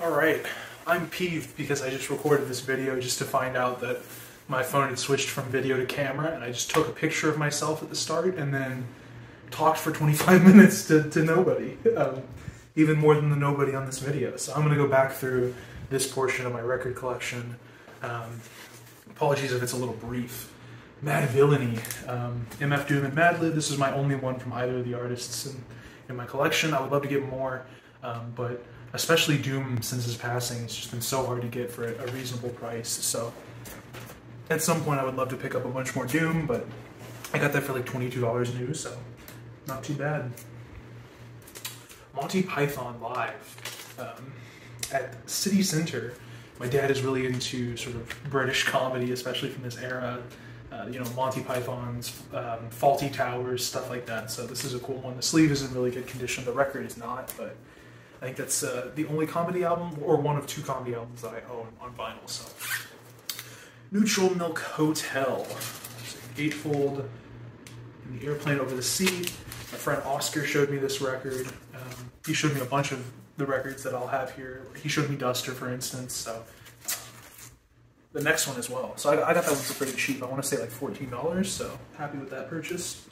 Alright, I'm peeved because I just recorded this video just to find out that my phone had switched from video to camera, and I just took a picture of myself at the start and then talked for 25 minutes to nobody. Even more than the nobody on this video. So I'm going to go back through this portion of my record collection. Apologies if it's a little brief. Mad Villainy, MF Doom and Madlib. This is my only one from either of the artists in my collection. I would love to get more, but especially Doom, since his passing, it's just been so hard to get for a reasonable price. So at some point I would love to pick up a bunch more Doom, but I got that for like $22 new, so not too bad. Monty Python Live at City Center. My dad is really into sort of British comedy, especially from this era. You know, Monty Python's, Fawlty Towers, stuff like that. So this is a cool one. The sleeve is in really good condition. The record is not, but I think that's the only comedy album, or one of two comedy albums that I own on vinyl. So, Neutral Milk Hotel. It's a gatefold in the airplane over the sea. My friend Oscar showed me this record. He showed me a bunch of the records that I'll have here. He showed me Duster, for instance. So the next one as well. So I got that one for pretty cheap. I want to say like $14. So happy with that purchase.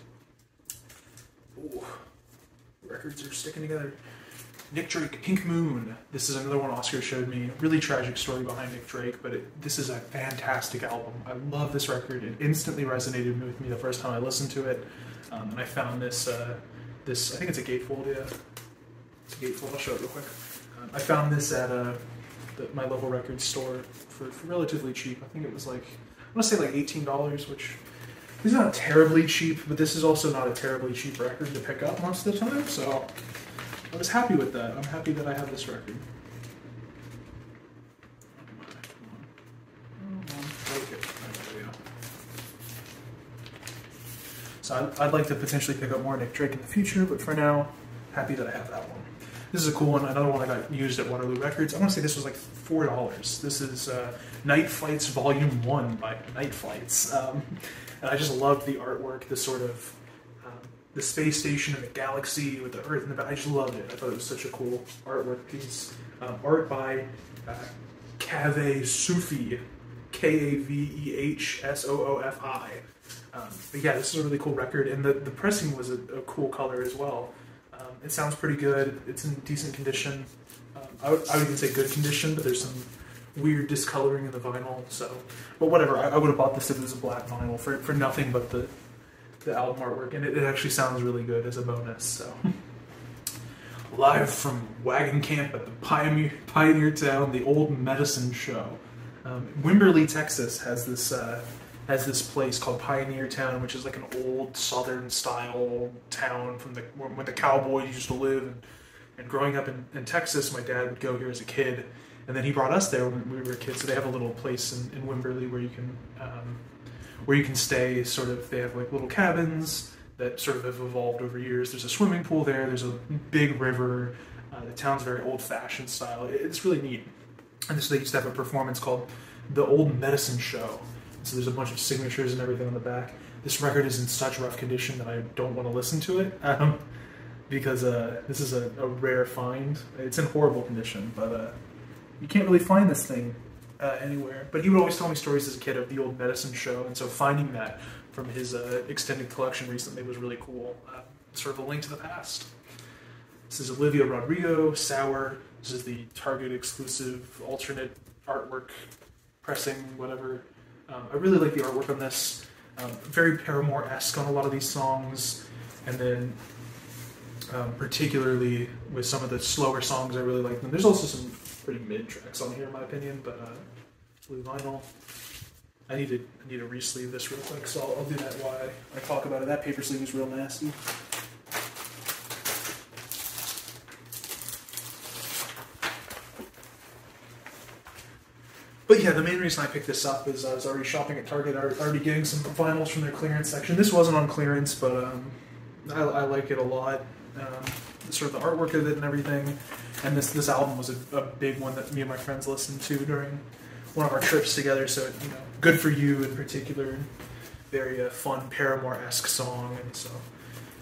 Ooh, records are sticking together. Nick Drake, Pink Moon. This is another one Oscar showed me. Really tragic story behind Nick Drake, but this is a fantastic album. I love this record. It instantly resonated with me the first time I listened to it. And I found this, I think it's a gatefold, yeah. It's a gatefold, I'll show it real quick. I found this at my local record store for relatively cheap. I think it was like, I want to say like $18, which is not terribly cheap, but this is also not a terribly cheap record to pick up most of the time, so I was happy with that. I'm happy that I have this record. So I'd like to potentially pick up more Nick Drake in the future, but for now, happy that I have that one. This is a cool one. Another one I got used at Waterloo Records. I want to say this was like $4. This is Night Flights Volume 1 by Night Flights. And I just loved the artwork, the sort of the space station and the galaxy with the Earth in the back. I just loved it. I thought it was such a cool artwork piece. Art by Kaveh Soufi, K-A-V-E-H-S-O-O-F-I. But yeah, this is a really cool record, and the pressing was a cool color as well. It sounds pretty good. It's in decent condition. I would even say good condition, but there's some weird discoloring in the vinyl. So, but whatever. I would have bought this if it was a black vinyl for nothing but the album artwork, and it actually sounds really good as a bonus. So, live from Wagon Camp at the Pioneer Town, the Old Medicine Show. Wimberley, Texas has this place called Pioneer Town, which is like an old Southern style town from when the cowboys used to live. And growing up in Texas, my dad would go here as a kid, and then he brought us there when we were kids. So they have a little place in Wimberley where you can stay. Sort of, they have like little cabins that sort of have evolved over years. There's a swimming pool there. There's a big river. The town's very old-fashioned style. It's really neat. And they used to have a performance called the Old Medicine Show. So there's a bunch of signatures and everything on the back. This record is in such rough condition that I don't want to listen to it, because this is a rare find. It's in horrible condition, but you can't really find this thing anywhere. But he would always tell me stories as a kid of the Old Medicine Show, and so finding that from his extended collection recently was really cool. Sort of a link to the past. This is Olivia Rodrigo, Sauer. This is the Target exclusive alternate artwork pressing, whatever. I really like the artwork on this. Very Paramore-esque on a lot of these songs. And then particularly with some of the slower songs, I really like them. There's also some pretty mid tracks on here in my opinion, but blue vinyl. I need to re-sleeve this real quick, so I'll do that while I talk about it. That paper sleeve is real nasty. But yeah, the main reason I picked this up is I was already shopping at Target, already getting some vinyls from their clearance section. This wasn't on clearance, but I like it a lot. Sort of the artwork of it and everything. And this album was a big one that me and my friends listened to during one of our trips together. So, you know, Good For You in particular, very fun Paramore-esque song. And so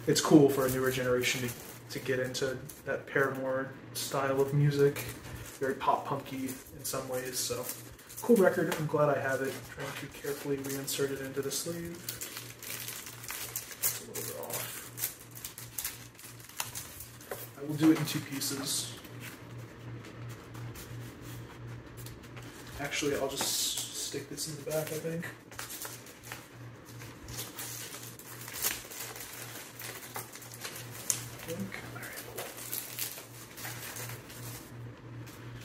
it's cool for a newer generation to get into that Paramore style of music. very pop-punky in some ways, so cool record. I'm glad I have it. I'm trying to carefully reinsert it into the sleeve. It's a little bit off. I will do it in 2 pieces. Actually, I'll just stick this in the back, I think.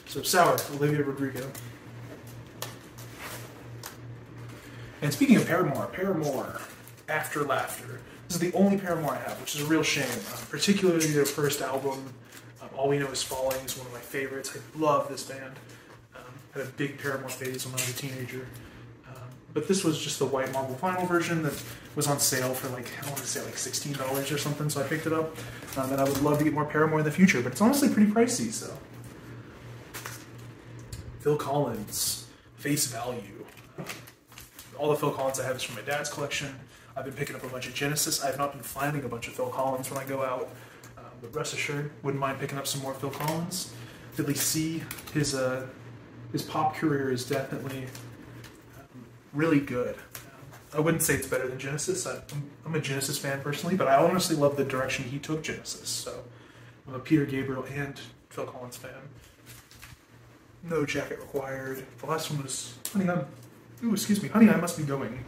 So Sauer, Olivia, Rodrigo. And speaking of Paramore, After Laughter. This is the only Paramore I have, which is a real shame. Particularly their first album, All We Know Is Falling, is one of my favorites. I love this band. Had a big Paramore phase when I was a teenager. But this was just the white marble vinyl version that was on sale for like, I want to say like $16 or something, so I picked it up. And I would love to get more Paramore in the future, but it's honestly pretty pricey, so. Phil Collins, Face Value. All the Phil Collins I have is from my dad's collection. I've been picking up a bunch of Genesis. I have not been finding a bunch of Phil Collins when I go out, but rest assured, wouldn't mind picking up some more Phil Collins. Philly C, his pop career is definitely really good. I wouldn't say it's better than Genesis. I'm a Genesis fan personally, but I honestly love the direction he took Genesis. So I'm a Peter Gabriel and Phil Collins fan. No Jacket Required. The last one was Honey, I Must Be Going.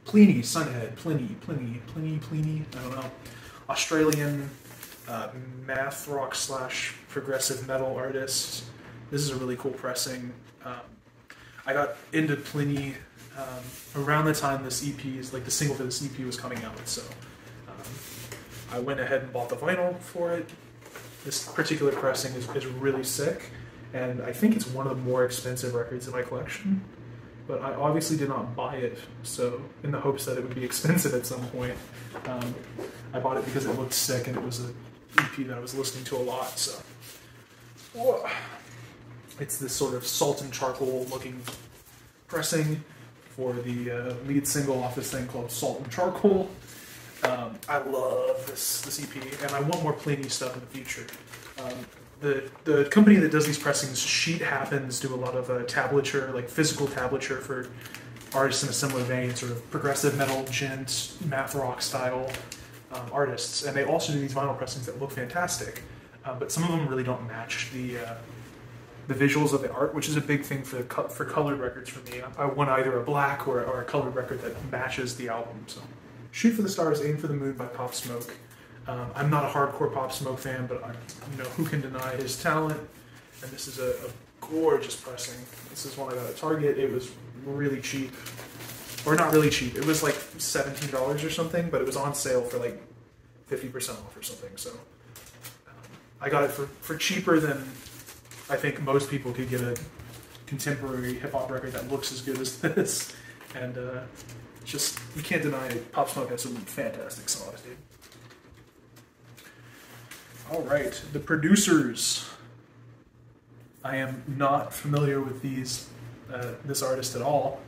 Pliny, Sunhead, Pliny. I don't know. Australian math rock / progressive metal artist. This is a really cool pressing. I got into Pliny around the time this EP is, like the single for this EP was coming out, so I went ahead and bought the vinyl for it. This particular pressing is really sick, and I think it's one of the more expensive records in my collection, but I obviously did not buy it, so in the hopes that it would be expensive at some point. I bought it because it looked sick and it was an EP that I was listening to a lot, so. Whoa. It's this sort of salt and charcoal looking pressing for the lead single off this thing called Salt and Charcoal. I love this EP, and I want more Pliny stuff in the future. The company that does these pressings, Sheet Happens, do a lot of tablature, like physical tablature for artists in a similar vein, sort of progressive metal, gent, math rock style artists. And they also do these vinyl pressings that look fantastic, but some of them really don't match the visuals of the art, which is a big thing for colored records for me. I want either a black or a colored record that matches the album. So, Shoot for the Stars, Aim for the Moon by Pop Smoke. I'm not a hardcore Pop Smoke fan, but who can deny his talent? And this is a gorgeous pressing. This is one I got at Target. It was really cheap, or not really cheap. It was like $17 or something, but it was on sale for like 50% off or something. So I got it for cheaper than I think most people could get a contemporary hip-hop record that looks as good as this. And just, you can't deny it. Pop Smoke has some fantastic songs, dude. Alright, The Producers. I am not familiar with this artist at all,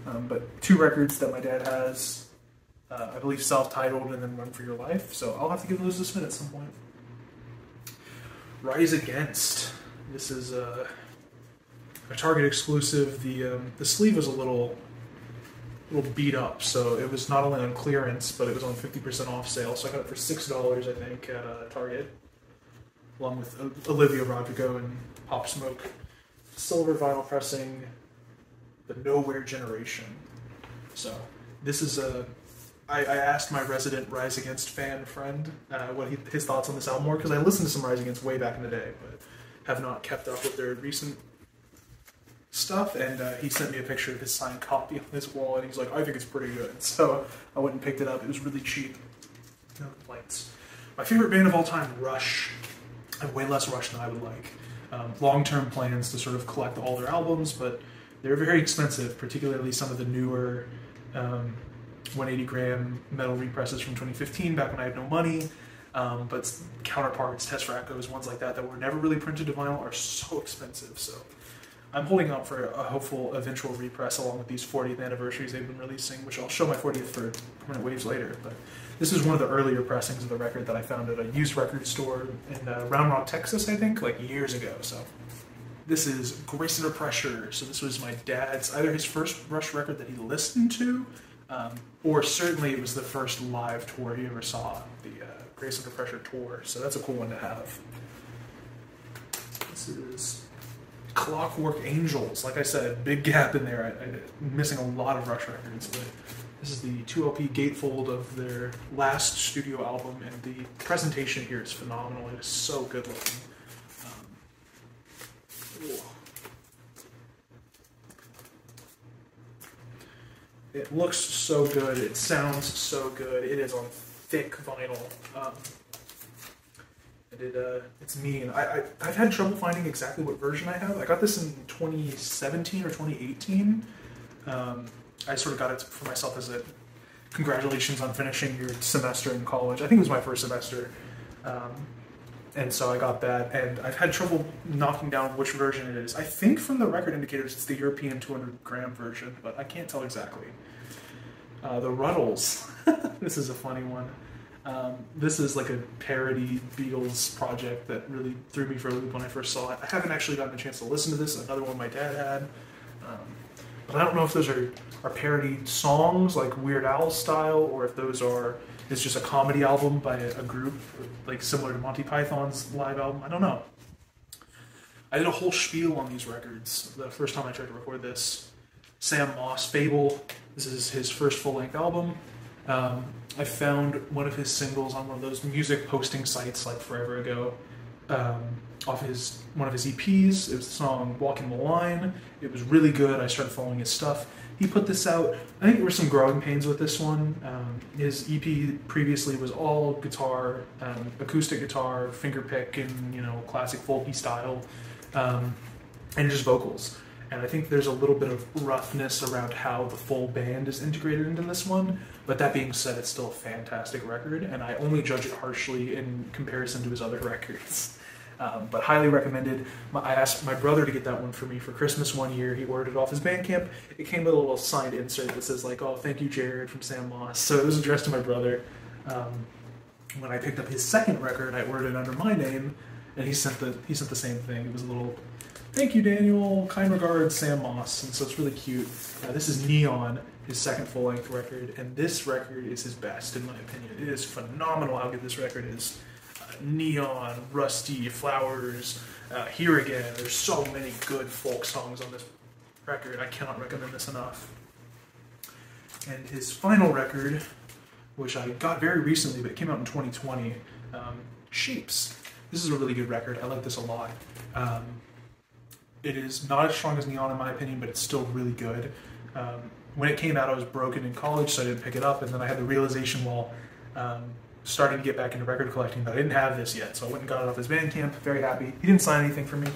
but 2 records that my dad has, I believe Self-Titled and then Run For Your Life, so I'll have to give those a spin at some point. Rise Against. This is a Target exclusive. The sleeve was a little beat up, so it was not only on clearance, but it was on 50% off sale. So I got it for $6, I think, at Target, along with Olivia, Rodrigo, and Pop Smoke. Silver vinyl pressing, the Nowhere Generation. So this is I asked my resident Rise Against fan friend what his thoughts on this album were, because I listened to some Rise Against way back in the day, but have not kept up with their recent stuff, and he sent me a picture of his signed copy on his wall, and he's like, I think it's pretty good. So I went and picked it up. It was really cheap. No complaints. My favorite band of all time, Rush. I have way less Rush than I would like. Long-term plans to sort of collect all their albums, but they're very expensive, particularly some of the newer 180 gram metal represses from 2015, back when I had no money. But Counterparts, Test for Echoes, ones like that were never really printed to vinyl are so expensive. So I'm holding out for a hopeful eventual repress along with these 40th anniversaries they've been releasing, which I'll show my 40th for Permanent Waves later. But this is one of the earlier pressings of the record that I found at a used record store in Round Rock, Texas, I think, like years ago. So this is Grace Under Pressure. So this was my dad's, either his first Rush record that he listened to, or certainly it was the first live tour he ever saw, the Grace Under Pressure tour. So that's a cool one to have. This is Clockwork Angels. Like I said, big gap in there. I'm missing a lot of Rush records, but this is the 2 LP gatefold of their last studio album, and the presentation here is phenomenal. It is so good looking. It looks so good. It sounds so good. It is on thick vinyl. It's mean. I've had trouble finding exactly what version I have. I got this in 2017 or 2018. I sort of got it for myself as a congratulations on finishing your semester in college. I think it was my first semester. And so I got that, and I've had trouble knocking down which version it is. I think from the record indicators it's the European 200-gram version, but I can't tell exactly. The Ruddles. This is a funny one. This is like a parody Beatles project that really threw me for a loop when I first saw it. I haven't actually gotten a chance to listen to this. Another one my dad had. But I don't know if those are parody songs, like Weird Al style, or if those it's just a comedy album by a group, like similar to Monty Python's live album. I don't know. I did a whole spiel on these records the first time I tried to record this. Sam Moss, Fable. This is his first full-length album. I found one of his singles on one of those music posting sites like forever ago, off one of his EPs. It was the song Walking the Line. It was really good. I started following his stuff. He put this out. I think there were some growing pains with this one. His EP previously was all guitar, acoustic guitar, fingerpick, and classic folky style, and just vocals. And I think there's a little bit of roughness around how the full band is integrated into this one. But that being said, it's still a fantastic record, and I only judge it harshly in comparison to his other records. But highly recommended. I asked my brother to get that one for me for Christmas one year. He ordered it off his Bandcamp. It came with a little signed insert that says like, "Oh, thank you, Jared," from Sam Moss. So it was addressed to my brother. When I picked up his second record, I ordered it under my name, and he sent the same thing. It was a little, "Thank you, Daniel. Kind regards, Sam Moss." And so it's really cute. This is Neon, his second full-length record, and this record is his best, in my opinion. It is phenomenal how good this record is. Neon, Rusty, Flowers, Here Again. There's so many good folk songs on this record. I cannot recommend this enough. And his final record, which I got very recently, but it came out in 2020, Shapes. This is a really good record. I like this a lot. It is not as strong as Neon in my opinion, but it's still really good. When it came out, I was broken in college, so I didn't pick it up, and then I had the realization while starting to get back into record collecting that I didn't have this yet, so I went and got it off his Bandcamp. Very happy. He didn't sign anything for me.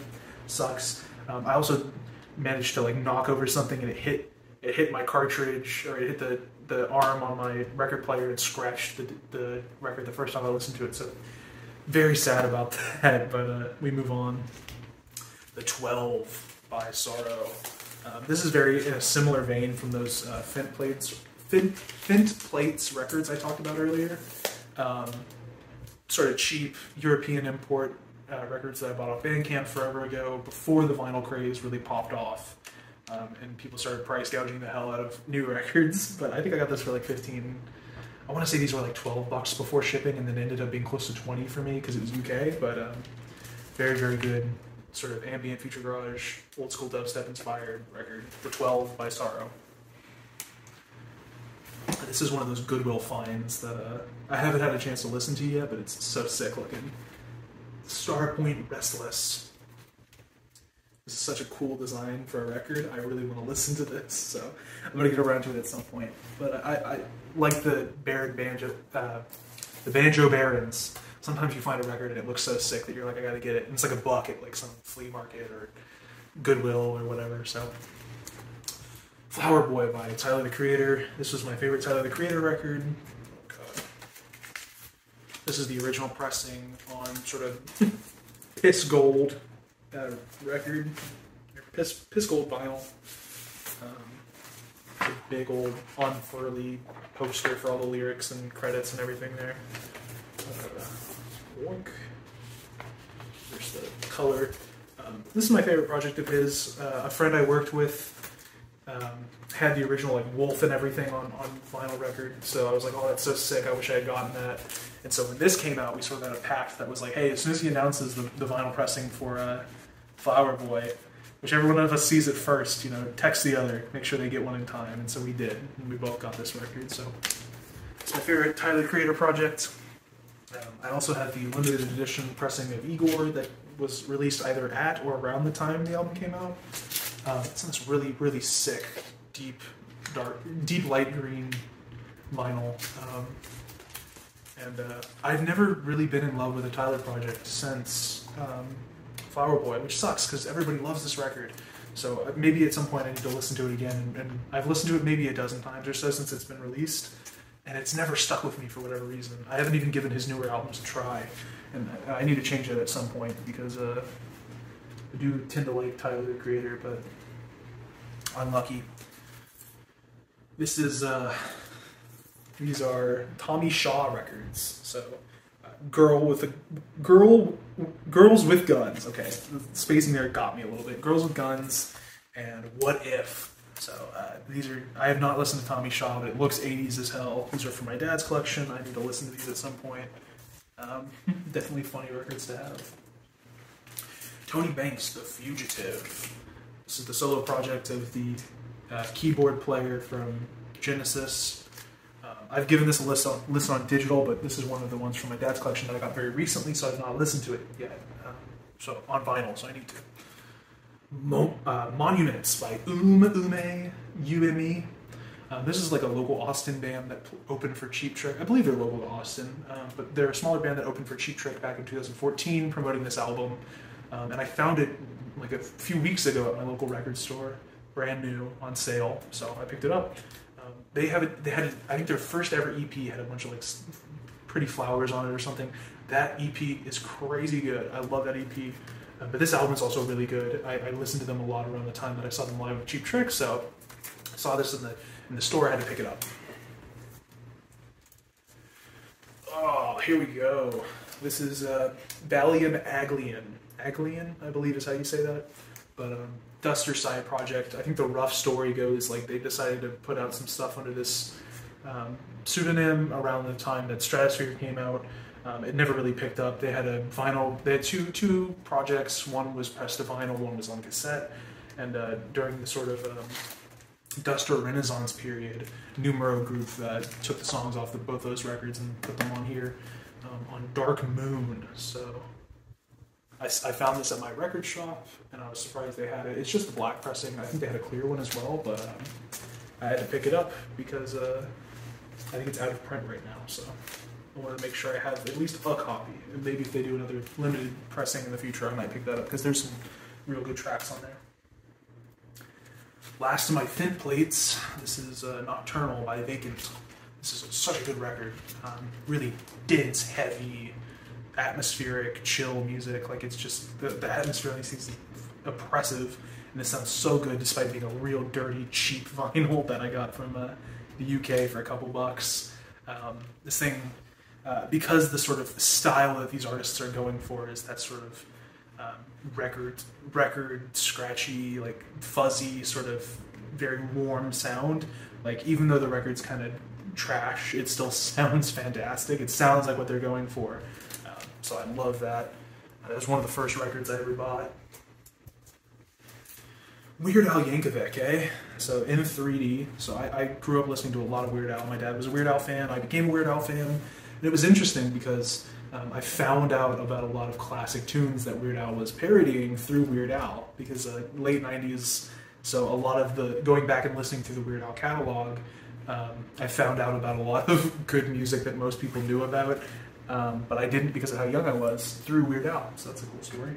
Sucks. I also managed to knock over something, and it hit my cartridge, or it hit the arm on my record player and scratched the record the first time I listened to it. So very sad about that, but we move on. The 12 by Sauer. This is very in a similar vein from those Fint Plates records I talked about earlier. Sort of cheap European import records that I bought off Bandcamp forever ago, before the vinyl craze really popped off, and people started price gouging the hell out of new records. But I think I got this for like 15. I want to say these were like $12 before shipping, and then ended up being close to 20 for me because it was UK. But very, very good. Sort of ambient future garage, old school dubstep inspired record. The 12 by Sauer. This is one of those Goodwill finds that I haven't had a chance to listen to yet, but it's so sick looking. Starpoint Restless. This is such a cool design for a record. I really want to listen to this, so I'm going to get around to it at some point. But I like the Banjo Barons. Sometimes you find a record and it looks so sick that you're like, I gotta get it. And it's like a buck at like some flea market or Goodwill or whatever. So, Flower Boy by Tyler the Creator. This was my favorite Tyler the Creator record. This is the original pressing on sort of Piss Gold record. Here piss gold vinyl. A big old unfurly poster for all the lyrics and credits and everything there. There's the color. This is my favorite project of his. A friend I worked with had the original like Wolf and everything on vinyl record, so I was like, oh, that's so sick, I wish I had gotten that. And so when this came out, we sort of had a pact that was like, hey, as soon as he announces the vinyl pressing for Flower Boy, whichever one of us sees it first, you know, text the other, make sure they get one in time. And so we did, and we both got this record. So it's my favorite Tyler Creator project. I also have the limited edition pressing of Igor that was released either at or around the time the album came out. It's this really, really sick, deep light green vinyl. I've never really been in love with a Tyler project since Flower Boy, which sucks because everybody loves this record. So maybe at some point I need to listen to it again. And I've listened to it maybe a dozen times or so since it's been released, and it's never stuck with me for whatever reason. I haven't even given his newer albums a try, and I need to change that at some point because I do tend to like Tyler the Creator, but unlucky. This is these are Tommy Shaw records. So Girls with Guns. Okay, the spacing there got me a little bit. Girls with Guns and What If. So these are, I have not listened to Tommy Shaw, but it looks 80s as hell. These are from my dad's collection. I need to listen to these at some point. Definitely funny records to have. Tony Banks, The Fugitive. This is the solo project of the keyboard player from Genesis. I've given this a listen on digital, but this is one of the ones from my dad's collection that I got very recently, so I've not listened to it yet. So on vinyl, so I need to. Monuments by Ume. This is like a local Austin band that opened for Cheap Trick. I believe they're local to Austin, but they're a smaller band that opened for Cheap Trick back in 2014, promoting this album. And I found it like a few weeks ago at my local record store, brand new, on sale, so I picked it up. They had, I think their first ever EP had a bunch of like pretty flowers on it or something. That EP is crazy good. I love that EP. But this album is also really good. I listened to them a lot around the time that I saw them live with Cheap Trick, so I saw this in the store. I had to pick it up. Oh, here we go. This is Valium Aglian. Aglian, I believe is how you say that. But Duster side project. I think the rough story goes like they decided to put out some stuff under this pseudonym around the time that Stratosphere came out. It never really picked up. They had a vinyl. They had two projects. One was pressed to vinyl. One was on cassette. And during the sort of Duster Renaissance period, Numero Group took the songs off of both those records and put them on here on Dark Moon. So I found this at my record shop, and I was surprised they had it. It's just a black pressing. I think they had a clear one as well, but I had to pick it up because I think it's out of print right now. So I want to make sure I have at least a copy. And maybe if they do another limited pressing in the future, I might pick that up because there's some real good tracks on there. Last of my thin plates. This is Nocturnal by Vacant. This is such a good record. Really dense, heavy, atmospheric, chill music. Like it's just the atmosphere on these things is oppressive, and it sounds so good despite being a real dirty, cheap vinyl that I got from the UK for a couple bucks. This thing, because the sort of style that these artists are going for is that sort of record scratchy, like fuzzy, sort of very warm sound. Like even though the record's kind of trash, it still sounds fantastic. It sounds like what they're going for. So I love that. That was one of the first records I ever bought. Weird Al Yankovic, eh? So in 3D. So I grew up listening to a lot of Weird Al. My dad was a Weird Al fan. I became a Weird Al fan. And it was interesting because I found out about a lot of classic tunes that Weird Al was parodying through Weird Al. Because late 90s, so a lot of the, going back and listening through the Weird Al catalog, I found out about a lot of good music that most people knew about. But I didn't because of how young I was through Weird Al, so that's a cool story.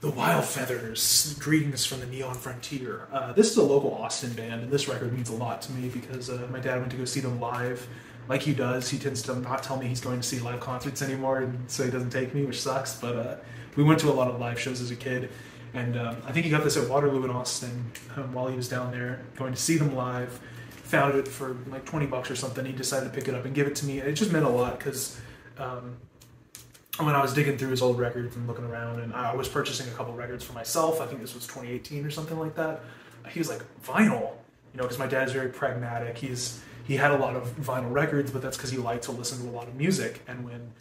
The Wild Feathers, Greetings from the Neon Frontier. This is a local Austin band, and this record means a lot to me because my dad went to go see them live. Like he does, he tends to not tell me he's going to see live concerts anymore, and so he doesn't take me, which sucks, but we went to a lot of live shows as a kid. And I think he got this at Waterloo in Austin while he was down there going to see them live. Found it for like $20 or something. He decided to pick it up and give it to me. And it just meant a lot because when I was digging through his old records and looking around, and I was purchasing a couple records for myself. I think this was 2018 or something like that. He was like, vinyl, you know, because my dad's very pragmatic. He had a lot of vinyl records, but that's because he liked to listen to a lot of music. And when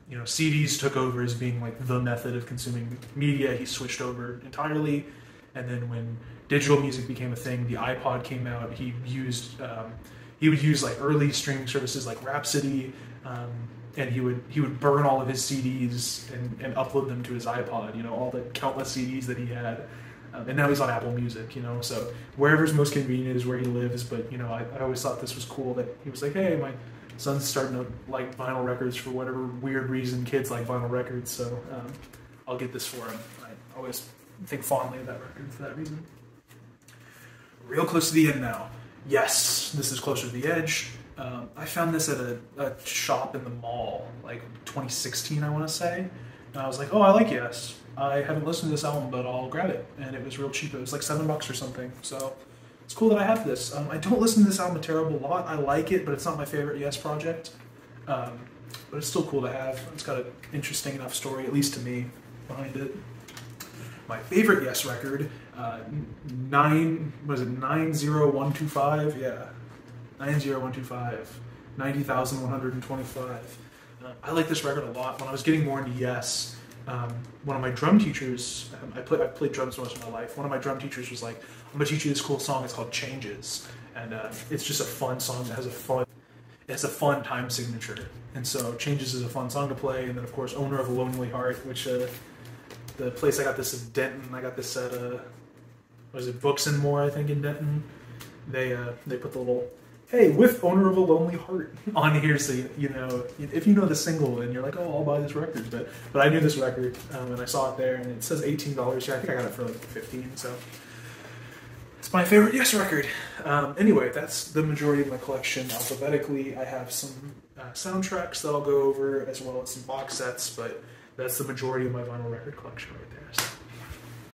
you know, CDs took over as being like the method of consuming media, he switched over entirely. And then when digital music became a thing, the iPod came out. He would use like early streaming services like Rhapsody, and he would burn all of his CDs and upload them to his iPod. You know, all the countless CDs that he had. And now he's on Apple Music, you know, so wherever's most convenient is where he lives. But, you know, I always thought this was cool that he was like, hey, my son's starting to like vinyl records for whatever weird reason kids like vinyl records, so I'll get this for him. I always think fondly of that record for that reason. Real close to the end now. Yes, this is closer to the edge. I found this at a shop in the mall, like 2016, I want to say. And I was like, oh, I like Yes. I haven't listened to this album, but I'll grab it. And it was real cheap. It was like $7 or something. So it's cool that I have this. I don't listen to this album a terrible lot. I like it, but it's not my favorite Yes project. But it's still cool to have. It's got an interesting enough story, at least to me, behind it. My favorite Yes record, 90125? Yeah, 90125. 90,125. I like this record a lot. When I was getting more into Yes, one of my drum teachers, I've played drums most of my life, one of my drum teachers was like, I'm going to teach you this cool song, it's called Changes, and it's just a fun song that has a fun time signature, and so Changes is a fun song to play. And then of course Owner of a Lonely Heart, which the place I got this in Denton, I got this at was it Books and More, I think, in Denton. They put the little, hey, with Owner of a Lonely Heart on here, so you know, if you know the single and you're like, oh, I'll buy this record, but I knew this record and I saw it there, and it says $18 here. I think I got it for like 15, so it's my favorite Yes record. Anyway, that's the majority of my collection alphabetically. I have some soundtracks that I'll go over, as well as some box sets, but that's the majority of my vinyl record collection right there. So.